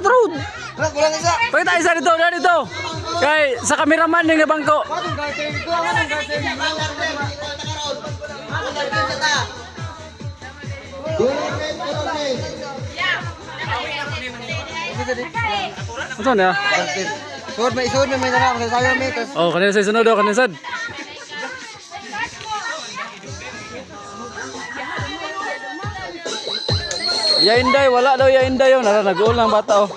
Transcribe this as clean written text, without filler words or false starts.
Road. Pakita isa dito, dito. Kay sa cameraman ning bangko. Ito na. Sud may nara sa sayo mi. Oh, kanina sa sunod daw, kanina sad. Ya Inday, wala daw ya Inday yun. Nag-uul ng bata oh.